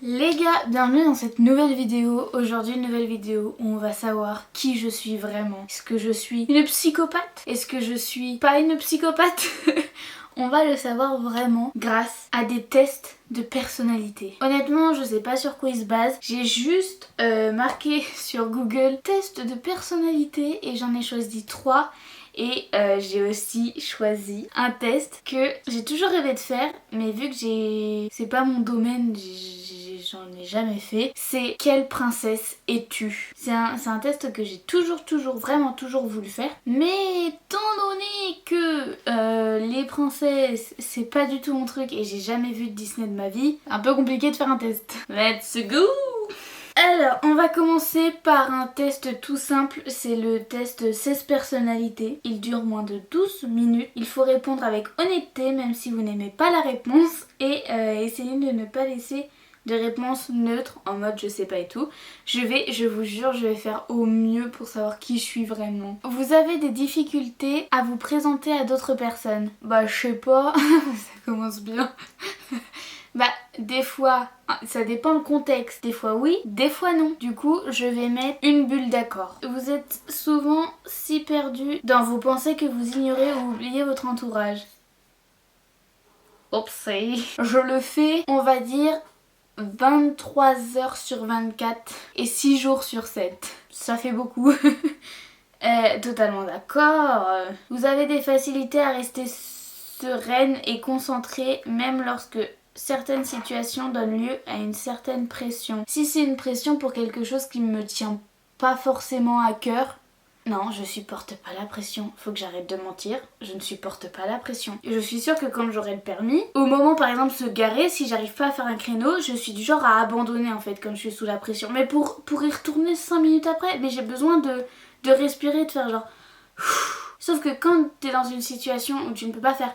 Les gars, bienvenue dans cette nouvelle vidéo. Aujourd'hui une nouvelle vidéo où on va savoir qui je suis vraiment. Est-ce que je suis une psychopathe? Est-ce que je suis pas une psychopathe? On va le savoir vraiment grâce à des tests de personnalité. Honnêtement, je sais pas sur quoi ils se basent. J'ai juste marqué sur Google test de personnalité et j'en ai choisi 3. Et j'ai aussi choisi un test que j'ai toujours rêvé de faire, mais vu que c'est pas mon domaine, j'en ai jamais fait. C'est quelle princesse es-tu? C'est un test que j'ai vraiment toujours voulu faire. Mais étant donné que les princesses, c'est pas du tout mon truc et j'ai jamais vu de Disney de ma vie, un peu compliqué de faire un test. Let's go! Alors, on va commencer par un test tout simple, c'est le test 16 personnalités. Il dure moins de 12 minutes. Il faut répondre avec honnêteté même si vous n'aimez pas la réponse et essayez de ne pas laisser de réponse neutre en mode je sais pas et tout. Je vous jure, je vais faire au mieux pour savoir qui je suis vraiment. Vous avez des difficultés à vous présenter à d'autres personnes? Bah je sais pas, ça commence bien. Bah des fois, ça dépend le contexte, des fois oui, des fois non. Du coup je vais mettre une bulle d'accord. Vous êtes souvent si perdu dans vos pensées que vous ignorez ou oubliez votre entourage. Oupsie. Je le fais, on va dire 23 heures sur 24 et 6 jours sur 7. Ça fait beaucoup. Totalement d'accord. Vous avez des facilités à rester sereine et concentrée même lorsque certaines situations donnent lieu à une certaine pression. Si c'est une pression pour quelque chose qui me tient pas forcément à cœur, non, je supporte pas la pression. Faut que j'arrête de mentir, je ne supporte pas la pression. Et je suis sûre que quand j'aurai le permis, au moment par exemple se garer, si j'arrive pas à faire un créneau, je suis du genre à abandonner en fait quand je suis sous la pression. Mais pour y retourner 5 minutes après, mais j'ai besoin de respirer, de faire genre... Sauf que quand t'es dans une situation où tu ne peux pas faire...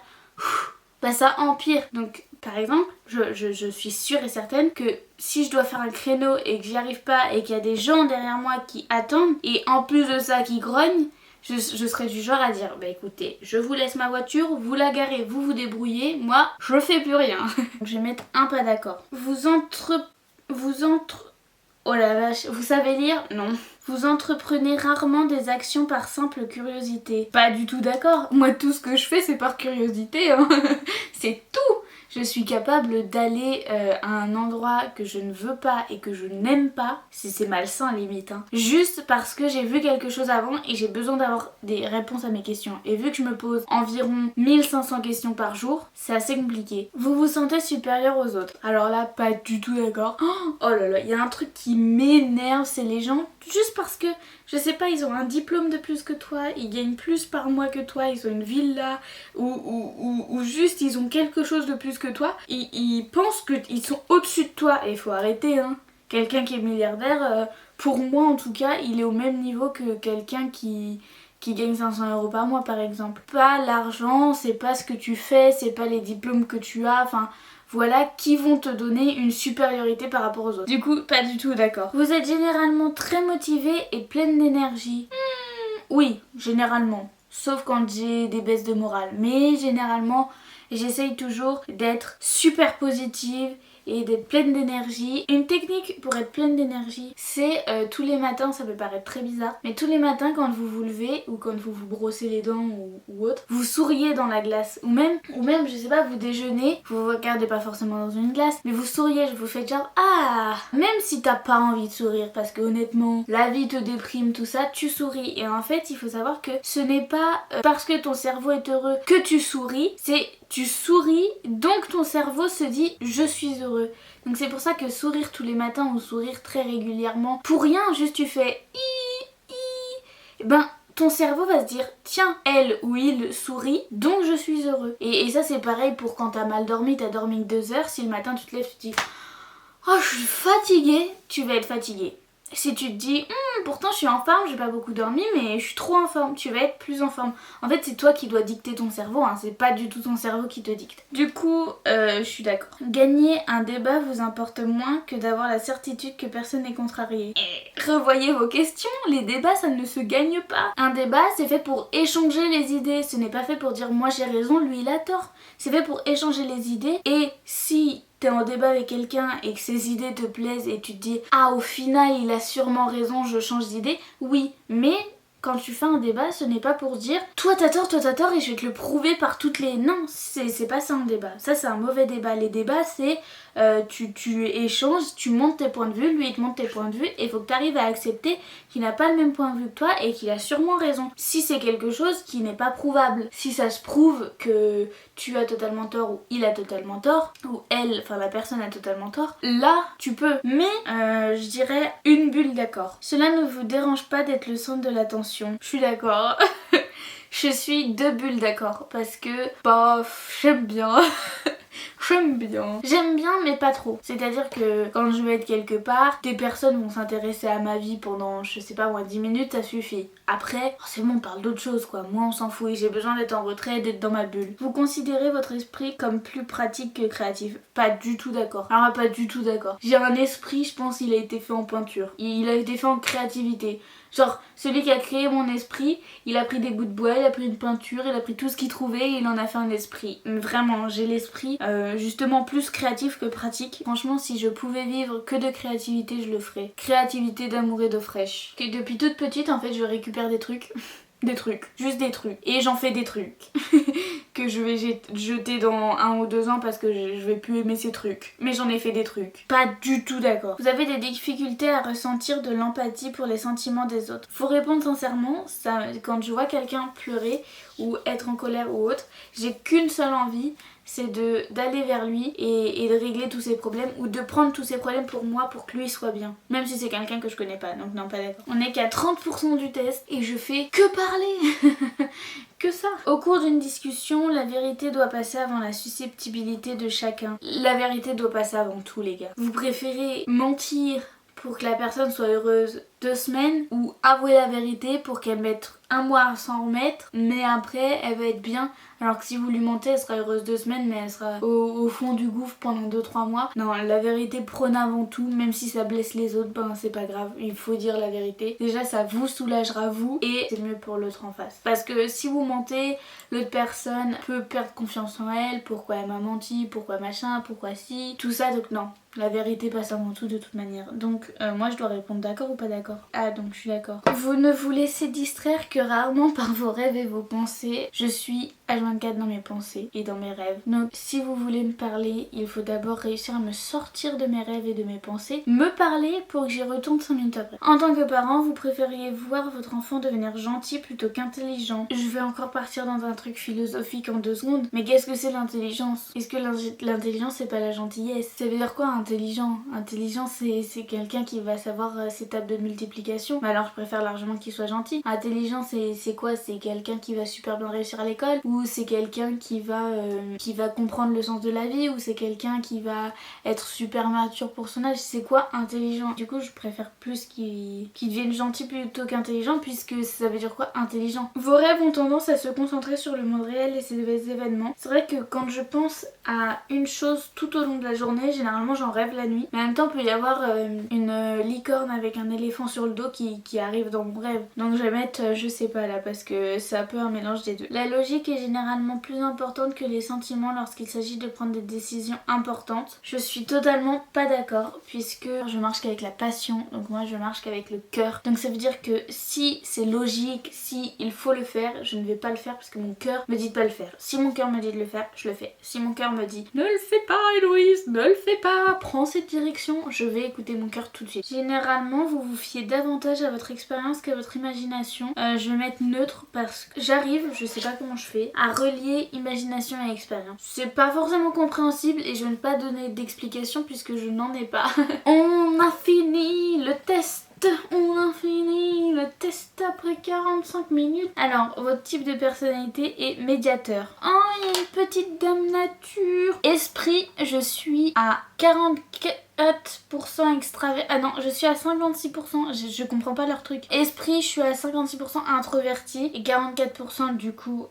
bah ça empire. Donc par exemple, je suis sûre et certaine que si je dois faire un créneau et que j'y arrive pas et qu'il y a des gens derrière moi qui attendent et en plus de ça qui grognent, je serais du genre à dire bah écoutez, je vous laisse ma voiture, vous la garez, vous vous débrouillez, moi je fais plus rien. Je vais mettre un pas d'accord. Oh la vache, vous savez lire? Non. Vous entreprenez rarement des actions par simple curiosité. Pas du tout d'accord. Moi tout ce que je fais c'est par curiosité, hein. C'est tout. Je suis capable d'aller à un endroit que je ne veux pas et que je n'aime pas, si c'est malsain limite, hein. Juste parce que j'ai vu quelque chose avant et j'ai besoin d'avoir des réponses à mes questions. Et vu que je me pose environ 1500 questions par jour, c'est assez compliqué. Vous vous sentez supérieur aux autres. Alors là, pas du tout d'accord. Oh là là, il y a un truc qui m'énerve, c'est les gens, juste parce que, je sais pas, ils ont un diplôme de plus que toi, ils gagnent plus par mois que toi, ils ont une villa, ou juste ils ont quelque chose de plus que toi, ils pensent qu'ils sont au-dessus de toi, et il faut arrêter, hein. Quelqu'un qui est milliardaire, pour moi en tout cas, il est au même niveau que quelqu'un qui gagne 500 € par mois par exemple. Pas l'argent, c'est pas ce que tu fais, c'est pas les diplômes que tu as, enfin... Voilà qui vont te donner une supériorité par rapport aux autres. Du coup, pas du tout d'accord. Vous êtes généralement très motivé et pleine d'énergie. Oui, généralement. Sauf quand j'ai des baisses de morale. Mais généralement, j'essaye toujours d'être super positive et d'être pleine d'énergie. Une technique pour être pleine d'énergie, c'est tous les matins, ça peut paraître très bizarre, mais tous les matins quand vous vous levez ou quand vous vous brossez les dents ou autre, vous souriez dans la glace. Ou même, je sais pas, vous déjeunez, vous vous regardez pas forcément dans une glace, mais vous souriez, vous faites genre ah, même si t'as pas envie de sourire parce que honnêtement, la vie te déprime, tout ça, tu souris. Et en fait, il faut savoir que ce n'est pas parce que ton cerveau est heureux que tu souris, c'est tu souris, donc ton cerveau se dit je suis heureux. Donc c'est pour ça que sourire tous les matins ou sourire très régulièrement, pour rien, juste tu fais ben ton cerveau va se dire tiens, elle ou il sourit, donc je suis heureux. Et ça c'est pareil pour quand t'as mal dormi, t'as dormi que 2 heures, si le matin tu te lèves, tu te dis oh je suis fatiguée, tu vas être fatiguée. Si tu te dis pourtant je suis en forme, j'ai pas beaucoup dormi mais je suis trop en forme, tu vas être plus en forme. En fait c'est toi qui dois dicter ton cerveau, hein, c'est pas du tout ton cerveau qui te dicte. Du coup je suis d'accord. Gagner un débat vous importe moins que d'avoir la certitude que personne n'est contrarié. Et revoyez vos questions, les débats ça ne se gagne pas. Un débat c'est fait pour échanger les idées, ce n'est pas fait pour dire moi j'ai raison, lui il a tort. C'est fait pour échanger les idées et si t'es en débat avec quelqu'un et que ses idées te plaisent et tu te dis ah au final il a sûrement raison, je change d'idée, oui, mais quand tu fais un débat, ce n'est pas pour dire toi t'as tort et je vais te le prouver par toutes les... Non, c'est pas ça un débat. Ça c'est un mauvais débat. Les débats c'est tu échanges, tu montes tes points de vue, lui il te montre tes points de vue et il faut que tu arrives à accepter qu'il n'a pas le même point de vue que toi et qu'il a sûrement raison. Si c'est quelque chose qui n'est pas prouvable, si ça se prouve que tu as totalement tort ou il a totalement tort, ou elle, enfin la personne a totalement tort, là tu peux. Mais je dirais une bulle d'accord. Cela ne vous dérange pas d'être le centre de l'attention. Je suis d'accord. Je suis 2 bulles d'accord parce que bah j'aime bien. J'aime bien mais pas trop. C'est-à-dire que quand je vais être quelque part, des personnes vont s'intéresser à ma vie pendant, je sais pas moi, 10 minutes, ça suffit. Après, c'est bon, on parle d'autre chose quoi. Moi on s'en fout et j'ai besoin d'être en retrait, d'être dans ma bulle. Vous considérez votre esprit comme plus pratique que créatif? Pas du tout d'accord. Alors pas du tout d'accord. J'ai un esprit, je pense, il a été fait en peinture. Il a été fait en créativité. Genre, celui qui a créé mon esprit, il a pris des bouts de bois, il a pris une peinture, il a pris tout ce qu'il trouvait et il en a fait un esprit. Vraiment, j'ai l'esprit justement plus créatif que pratique. Franchement, si je pouvais vivre que de créativité, je le ferais. Créativité d'amour et d'eau fraîche. Que depuis toute petite, en fait, je récupère des trucs. Des trucs, juste des trucs. Et j'en fais des trucs que je vais jeter dans 1 ou 2 ans parce que je vais plus aimer ces trucs. Mais j'en ai fait des trucs. Pas du tout d'accord. Vous avez des difficultés à ressentir de l'empathie pour les sentiments des autres. Faut répondre sincèrement, ça, quand je vois quelqu'un pleurer ou être en colère ou autre, j'ai qu'une seule envie, c'est d'aller vers lui et de régler tous ses problèmes ou de prendre tous ses problèmes pour moi pour que lui soit bien. Même si c'est quelqu'un que je connais pas, donc non, pas d'accord. On est qu'à 30% du test et je fais que parler. Que ça. Au cours d'une discussion, la vérité doit passer avant la susceptibilité de chacun. La vérité doit passer avant tout les gars. Vous préférez mentir pour que la personne soit heureuse 2 semaines ou avouer la vérité pour qu'elle mette 1 mois à s'en remettre mais après elle va être bien, alors que si vous lui mentez elle sera heureuse 2 semaines mais elle sera au fond du gouffre pendant 2-3 mois. Non, la vérité prône avant tout, même si ça blesse les autres, ben c'est pas grave, il faut dire la vérité. Déjà ça vous soulagera vous et c'est mieux pour l'autre en face. Parce que si vous mentez, l'autre personne peut perdre confiance en elle, pourquoi elle m'a menti, pourquoi machin, pourquoi si, tout ça, donc non. La vérité passe avant tout de toute manière. Donc moi je dois répondre d'accord ou pas d'accord? Ah donc je suis d'accord. Vous ne vous laissez distraire que rarement par vos rêves et vos pensées. Je suis H24 dans mes pensées et dans mes rêves. Donc si vous voulez me parler, il faut d'abord réussir à me sortir de mes rêves et de mes pensées. Me parler pour que j'y retourne 5 minutes après. En tant que parent, vous préfériez voir votre enfant devenir gentil plutôt qu'intelligent? Je vais encore partir dans un truc philosophique en 2 secondes. Mais qu'est-ce que c'est l'intelligence? Est-ce que l'intelligence c'est pas la gentillesse? Ça veut dire quoi intelligent? Intelligent c'est quelqu'un qui va savoir ses tables de multiplication. Mais alors je préfère largement qu'il soit gentil. Intelligent c'est quoi? C'est quelqu'un qui va super bien réussir à l'école? Ou c'est quelqu'un qui va comprendre le sens de la vie? Ou c'est quelqu'un qui va être super mature pour son âge? C'est quoi intelligent? Du coup je préfère plus qu'il devienne gentil plutôt qu'intelligent, puisque ça veut dire quoi intelligent? Vos rêves ont tendance à se concentrer sur le monde réel et ses événements. C'est vrai que quand je pense à une chose tout au long de la journée, généralement j'en rêve la nuit. Mais en même temps il peut y avoir une licorne avec un éléphant sur le dos qui arrive dans mon rêve. Donc je vais mettre je sais pas là parce que c'est un peu un mélange des deux. La logique est généralement plus importante que les sentiments lorsqu'il s'agit de prendre des décisions importantes. Je suis totalement pas d'accord puisque je marche qu'avec la passion, donc moi je marche qu'avec le cœur. Donc ça veut dire que si c'est logique, si il faut le faire, je ne vais pas le faire parce que mon cœur me dit de pas le faire. Si mon cœur me dit de le faire, je le fais. Si mon cœur me dit ne le fais pas Héloïse, ne le fais pas, prends cette direction, je vais écouter mon cœur tout de suite. Généralement vous vous fiez davantage à votre expérience qu'à votre imagination. Je vais mettre neutre parce que j'arrive, je sais pas comment je fais, à relier imagination et expérience. C'est pas forcément compréhensible et je vais ne pas donner d'explication puisque je n'en ai pas. On a fini le test. On a fini le test après 45 minutes. Alors, votre type de personnalité est médiateur. Oh, il y a une petite dame nature. Esprit, je suis à 44... extraverti. Ah non, je suis à 56%. Je comprends pas leur truc. Esprit, je suis à 56% introverti et 44% du coup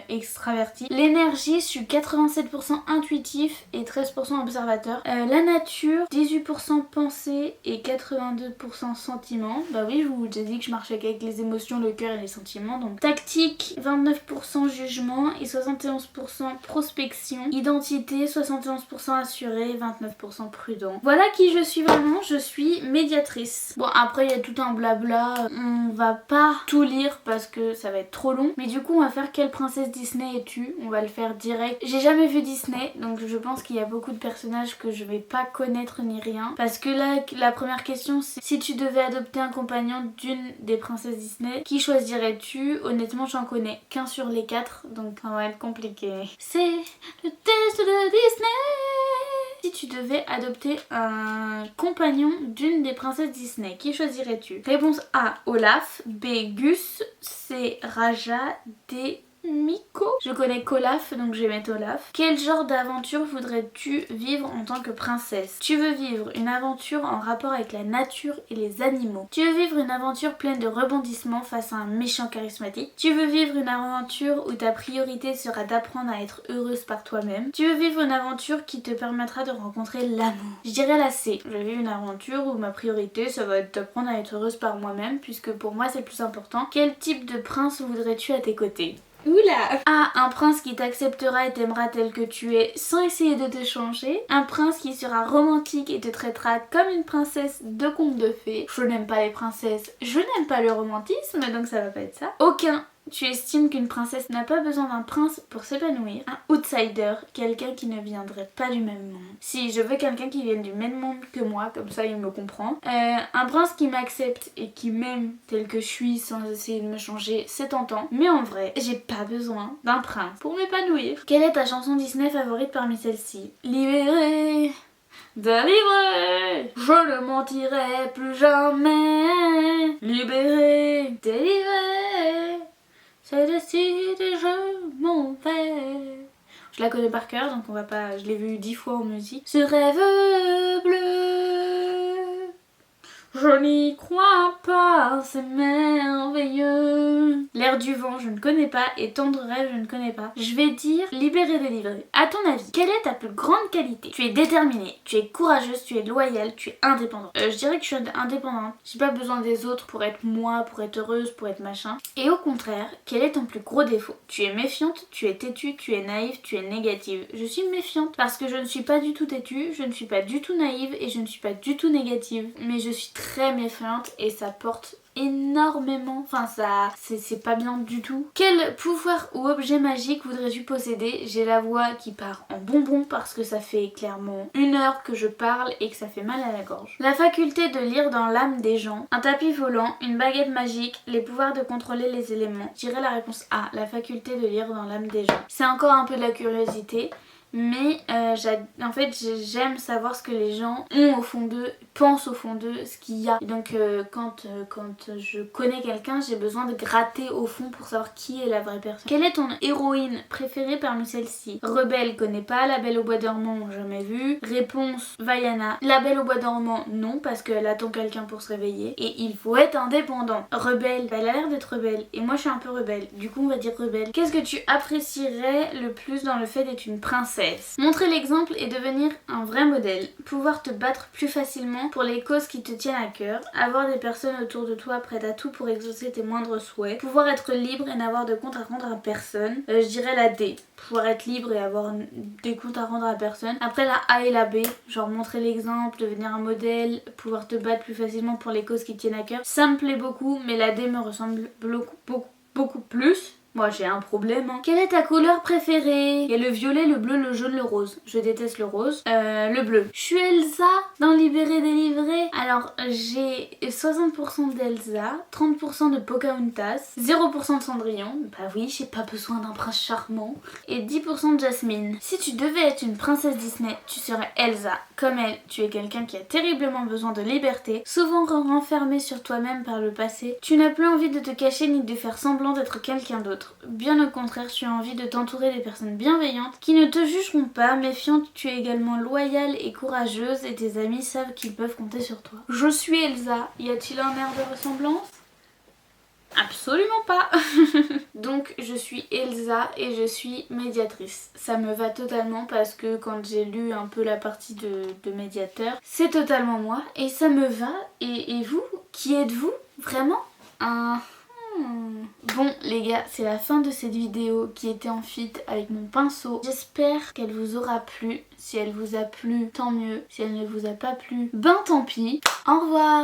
extraverti. L'énergie, je suis 87% intuitif et 13% observateur. La nature, 18% pensée et 82% sentiment. Bah oui, je vous ai déjà dit que je marchais avec les émotions, le cœur et les sentiments. Donc tactique, 29% jugement et 71% prospection. Identité, 71% assuré, 29% prudent. Voilà qui je suis vraiment, je suis médiatrice. Bon, après il y a tout un blabla, on va pas tout lire parce que ça va être trop long. Mais du coup, on va faire quelle princesse Disney es-tu? On va le faire direct. J'ai jamais vu Disney, donc je pense qu'il y a beaucoup de personnages que je vais pas connaître ni rien. Parce que là, la première question, c'est si tu devais adopter un compagnon d'une des princesses Disney, qui choisirais-tu? Honnêtement, j'en connais qu'un sur les 4, donc ça va être compliqué. C'est le test de Disney! Si tu devais adopter un compagnon d'une des princesses Disney, qui choisirais-tu? Réponse A, Olaf. B, Gus. C, Raja. D, Miko. Je connais qu'Olaf, donc je vais mettre Olaf. Quel genre d'aventure voudrais-tu vivre en tant que princesse? Tu veux vivre une aventure en rapport avec la nature et les animaux. Tu veux vivre une aventure pleine de rebondissements face à un méchant charismatique. Tu veux vivre une aventure où ta priorité sera d'apprendre à être heureuse par toi-même. Tu veux vivre une aventure qui te permettra de rencontrer l'amour. Je dirais la C. Je veux vivre une aventure où ma priorité, ça va être d'apprendre à être heureuse par moi-même, puisque pour moi c'est le plus important. Quel type de prince voudrais-tu à tes côtés? Oula! A. Un prince qui t'acceptera et t'aimera tel que tu es sans essayer de te changer. Un prince qui sera romantique et te traitera comme une princesse de conte de fées. Je n'aime pas les princesses, je n'aime pas le romantisme, donc ça va pas être ça. Aucun. Tu estimes qu'une princesse n'a pas besoin d'un prince pour s'épanouir. Un outsider, quelqu'un qui ne viendrait pas du même monde. Si je veux quelqu'un qui vienne du même monde que moi, comme ça il me comprend. Un prince qui m'accepte et qui m'aime tel que je suis sans essayer de me changer, c'est tentant. Mais en vrai, j'ai pas besoin d'un prince pour m'épanouir. Quelle est ta chanson Disney favorite parmi celles-ci? Libérée, délivrée, je ne mentirai plus jamais. Libérée, délivrée, c'est décidé, je m'en vais. Je la connais par cœur, donc on va pas. Je l'ai vue 10 fois en musique. Ce rêve bleu, je n'y crois pas, c'est merveilleux. L'air du vent, je ne connais pas. Et Tendre rêve, je ne connais pas. Je vais dire Libérée, délivrée. À ton avis, quelle est ta plus grande qualité? Tu es déterminée, tu es courageuse, tu es loyale, tu es indépendante. Je dirais que je suis indépendante. J'ai pas besoin des autres pour être moi, pour être heureuse, pour être machin. Et au contraire, quel est ton plus gros défaut? Tu es méfiante, tu es têtue, tu es naïve, tu es négative. Je suis méfiante parce que je ne suis pas du tout têtue, je ne suis pas du tout naïve et je ne suis pas du tout négative. Mais je suis très méfiante et ça porte énormément, enfin ça c'est pas bien du tout. Quel pouvoir ou objet magique voudrais-tu posséder? J'ai la voix qui part en bonbon parce que ça fait clairement 1 heure que je parle et que ça fait mal à la gorge. La faculté de lire dans l'âme des gens, un tapis volant, une baguette magique, les pouvoirs de contrôler les éléments. Je dirais la réponse A, la faculté de lire dans l'âme des gens. C'est encore un peu de la curiosité. Mais en fait j'aime savoir ce que les gens ont au fond d'eux, pensent au fond d'eux, ce qu'il y a. Et donc quand je connais quelqu'un, j'ai besoin de gratter au fond pour savoir qui est la vraie personne. Quelle est ton héroïne préférée parmi celles-ci? Rebelle, connais pas. La Belle au Bois dormant, jamais vu. Réponse, Vaiana. La Belle au Bois dormant, non, parce qu'elle attend quelqu'un pour se réveiller. Et il faut être indépendant. Rebelle, elle a l'air d'être rebelle. Et moi je suis un peu rebelle. Du coup on va dire rebelle. Qu'est-ce que tu apprécierais le plus dans le fait d'être une princesse? Montrer l'exemple et devenir un vrai modèle. Pouvoir te battre plus facilement pour les causes qui te tiennent à cœur. Avoir des personnes autour de toi prêtes à tout pour exaucer tes moindres souhaits. Pouvoir être libre et n'avoir de compte à rendre à personne. Je dirais la D. Pouvoir être libre et avoir des comptes à rendre à personne. Après la A et la B. Genre montrer l'exemple, devenir un modèle, pouvoir te battre plus facilement pour les causes qui te tiennent à cœur. Ça me plaît beaucoup, mais la D me ressemble beaucoup plus. Moi j'ai un problème. Quelle est ta couleur préférée? Il y a le violet, le bleu, le jaune, le rose. Je déteste le rose. Le bleu. Je suis Elsa dans Libérée délivrée. Alors j'ai 60% d'Elsa, 30% de Pocahontas, 0% de Cendrillon. Bah oui, j'ai pas besoin d'un prince charmant. Et 10% de Jasmine. Si tu devais être une princesse Disney, tu serais Elsa. Comme elle, tu es quelqu'un qui a terriblement besoin de liberté, souvent renfermé sur toi-même par le passé. Tu n'as plus envie de te cacher ni de faire semblant d'être quelqu'un d'autre. autres. Bien au contraire, tu as envie de t'entourer des personnes bienveillantes qui ne te jugeront pas. Méfiante, tu es également loyale et courageuse et tes amis savent qu'ils peuvent compter sur toi. Je suis Elsa. Y a-t-il un air de ressemblance ? Absolument pas. Donc je suis Elsa et je suis médiatrice. Ça me va totalement parce que quand j'ai lu un peu la partie de médiateur, c'est totalement moi et ça me va. Et vous, qui êtes-vous vraiment? Bon les gars, c'est la fin de cette vidéo qui était en fit avec mon pinceau. J'espère qu'elle vous aura plu. Si elle vous a plu, tant mieux. Si elle ne vous a pas plu, ben tant pis. Au revoir.